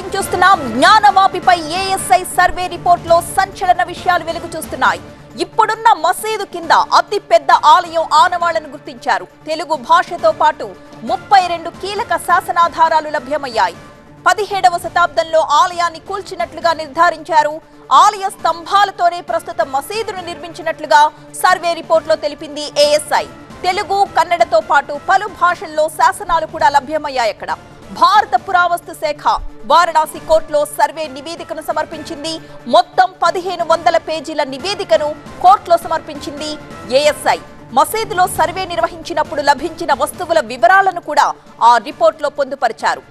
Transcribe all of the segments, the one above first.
Breaking చూస్తున్నాం. జ్ఞానవాపిపై ASI survey రిపోర్టులో సంచలన విషయాలు వెలుగు చూస్తున్నాయి. ఇప్పుడున్న మసీదు కింద అతి పెద్ద ఆలయం ఆనవాళ్లను గుర్తించారు. తెలుగు భాషతో పాటు 32 కీలక శాసనాధారాలు లభ్యమయ్యాయి. 17వ శతాబ్దంలో ఆలయాన్ని కూల్చినట్లుగా నిర్ధారించారు. ఆలయ స్తంభాలతోనే ప్రస్తుత మసీదును నిర్మించినట్లుగా సర్వే రిపోర్టులో తెలిపింది ఏఎస్ఐ. తెలుగు, కన్నడతో పాటు పలు భాషల్లో శాసనాలు కూడా లభ్యమయ్యాయి. అక్కడ భారత పురావస్తు శాఖ వారణాసి కోర్టులో సర్వే నివేదికను సమర్పించింది. మొత్తం 1500 పేజీల నివేదికను కోర్టులో సమర్పించింది ఏఎస్ఐ. మసీదులో సర్వే నిర్వహించినప్పుడు లభించిన వస్తువుల వివరాలను కూడా ఆ రిపోర్టులో పొందుపరిచారు.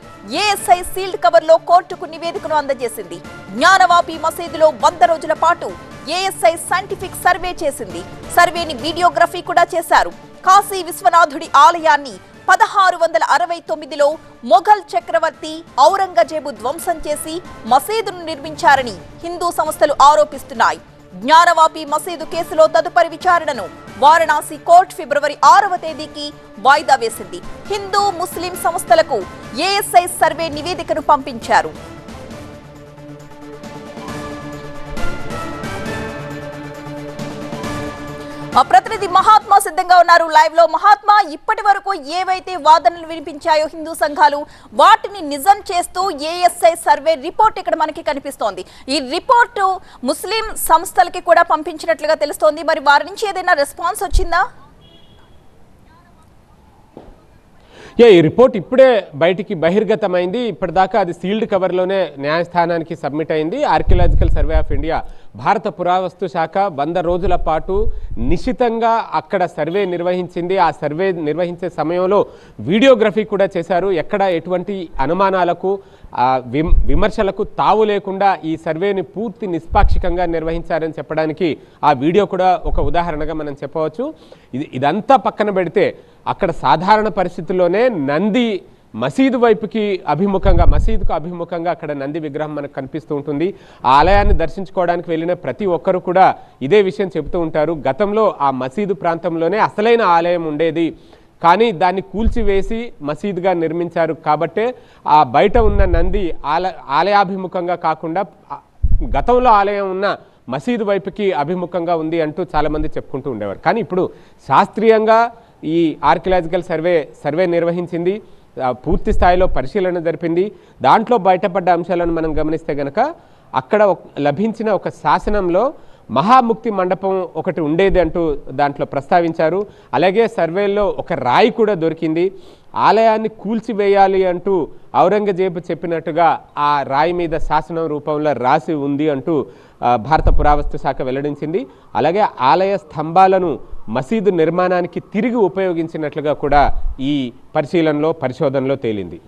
ఏఎస్ఐ సీల్డ్ కవర్లో కోర్టుకు నివేదికను అందజేసింది. జ్ఞానవాపి మసీదులో 100 రోజుల పాటు ఏఎస్ఐ సైంటిఫిక్ సర్వే చేసింది. సర్వేని వీడియోగ్రఫీ కూడా చేశారు. కాశీ విశ్వనాథుడి ఆలయాన్ని 1669లో మొఘల్ చక్రవర్తి ఔరంగజేబు ధ్వంసం చేసి మసీదును నిర్మించారని హిందూ సంస్థలు ఆరోపిస్తున్నాయి. జ్ఞానవాపి మసీదు కేసులో తదుపరి విచారణను వారణాసి కోర్టు ఫిబ్రవరి 6వ తేదీకి వాయిదా వేసింది. హిందూ, ముస్లిం సంస్థలకు ఏఎస్ఐ సర్వే నివేదికను పంపించారు. ప్రతినిధి మహాత్మా సిద్ధంగా ఉన్నారు లైవ్ లో. మహాత్మా, ఇప్పటి వరకు ఏవైతే వాదనలు వినిపించాయో హిందూ సంఘాలు, వాటిని నిజం చేస్తూ ఏఎస్ఐ సర్వే రిపోర్ట్ ఇక్కడ మనకి కనిపిస్తోంది. ఈ రిపోర్టు ముస్లిం సంస్థలకి కూడా పంపించినట్లుగా తెలుస్తోంది. మరి వారి నుంచి ఏదైనా రెస్పాన్స్ వచ్చిందా? ఈ రిపోర్ట్ ఇప్పుడే బయటికి బహిర్గతమైంది. ఇప్పటిదాకా అది సీల్డ్ కవర్లోనే న్యాయస్థానానికి సబ్మిట్ అయింది. ఆర్కియలాజికల్ సర్వే ఆఫ్ ఇండియా, భారత పురావస్తు శాఖ 100 రోజుల పాటు నిశితంగా అక్కడ సర్వే నిర్వహించింది. ఆ సర్వే నిర్వహించే సమయంలో వీడియోగ్రఫీ కూడా చేశారు. ఎక్కడ ఎటువంటి అనుమానాలకు, విమర్శలకు తావు లేకుండా ఈ సర్వేని పూర్తి నిష్పాక్షికంగా నిర్వహించారని చెప్పడానికి ఆ వీడియో కూడా ఒక ఉదాహరణగా మనం చెప్పవచ్చు. ఇదంతా పక్కన పెడితే అక్కడ సాధారణ పరిస్థితుల్లోనే నంది మసీదు వైపుకి అభిముఖంగా, మసీదుకు అభిముఖంగా అక్కడ నంది విగ్రహం మనకు కనిపిస్తూ ఉంటుంది. ఆ ఆలయాన్ని దర్శించుకోవడానికి వెళ్ళిన ప్రతి ఒక్కరు కూడా ఇదే విషయం చెబుతూ ఉంటారు. గతంలో ఆ మసీదు ప్రాంతంలోనే అసలైన ఆలయం ఉండేది, కానీ దాన్ని కూల్చివేసి మసీదుగా నిర్మించారు. కాబట్టే ఆ బయట ఉన్న నంది ఆలయాభిముఖంగా కాకుండా గతంలో ఆలయం ఉన్న మసీదు వైపుకి అభిముఖంగా ఉంది అంటూ చాలామంది చెప్పుకుంటూ ఉండేవారు. కానీ ఇప్పుడు శాస్త్రీయంగా ఈ ఆర్కియలాజికల్ సర్వే నిర్వహించింది, పూర్తి స్థాయిలో పరిశీలన జరిపింది. దాంట్లో బయటపడ్డ అంశాలను మనం గమనిస్తే గనక అక్కడ లభించిన ఒక శాసనంలో మహాముక్తి మండపం ఒకటి ఉండేది అంటూ దాంట్లో ప్రస్తావించారు. అలాగే సర్వేలో ఒక రాయి కూడా దొరికింది. ఆలయాన్ని కూల్చివేయాలి అంటూ ఔరంగజేబు చెప్పినట్టుగా ఆ రాయి మీద శాసనం రూపంలో రాసి ఉంది అంటూ భారత పురావస్తు శాఖ వెల్లడించింది. అలాగే ఆలయ స్తంభాలను మసీదు నిర్మాణానికి తిరిగి ఉపయోగించినట్లుగా కూడా ఈ పరిశోధనలో తేలింది.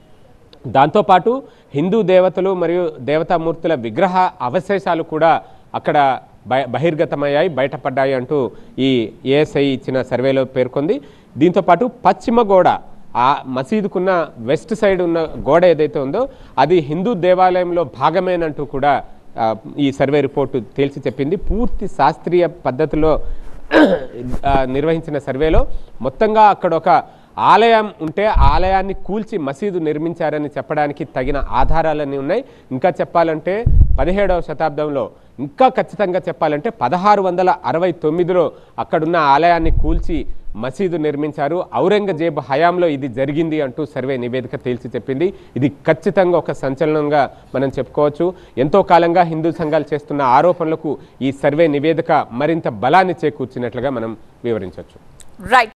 దాంతోపాటు హిందూ దేవతలు మరియు దేవతామూర్తుల విగ్రహ అవశేషాలు కూడా అక్కడ బహిర్గతమయ్యాయి, బయటపడ్డాయి అంటూ ఈ ఏఎస్ఐ ఇచ్చిన సర్వేలో పేర్కొంది. దీంతోపాటు పశ్చిమ గోడ, ఆ మసీదుకున్న వెస్ట్ సైడ్ ఉన్న గోడ ఏదైతే ఉందో అది హిందూ దేవాలయంలో భాగమేనంటూ కూడా ఈ సర్వే రిపోర్టు తేల్చి చెప్పింది. పూర్తి శాస్త్రీయ పద్ధతిలో నిర్వహించిన సర్వేలో మొత్తంగా అక్కడ ఒక ఆలయం ఉంటే ఆలయాన్ని కూల్చి మసీదు నిర్మించారని చెప్పడానికి తగిన ఆధారాలన్నీ ఉన్నాయి. ఇంకా చెప్పాలంటే 17వ శతాబ్దంలో, ఇంకా ఖచ్చితంగా చెప్పాలంటే 1669లో అక్కడున్న ఆలయాన్ని కూల్చి మసీదు నిర్మించారు. ఔరంగజేబు హయాంలో ఇది జరిగింది అంటూ సర్వే నివేదిక తేల్చి చెప్పింది. ఇది ఖచ్చితంగా ఒక సంచలనంగా మనం చెప్పుకోవచ్చు. ఎంతో కాలంగా హిందూ సంఘాలు చేస్తున్న ఆరోపణలకు ఈ సర్వే నివేదిక మరింత బలాన్ని చేకూర్చినట్లుగా మనం వివరించవచ్చు. రైట్.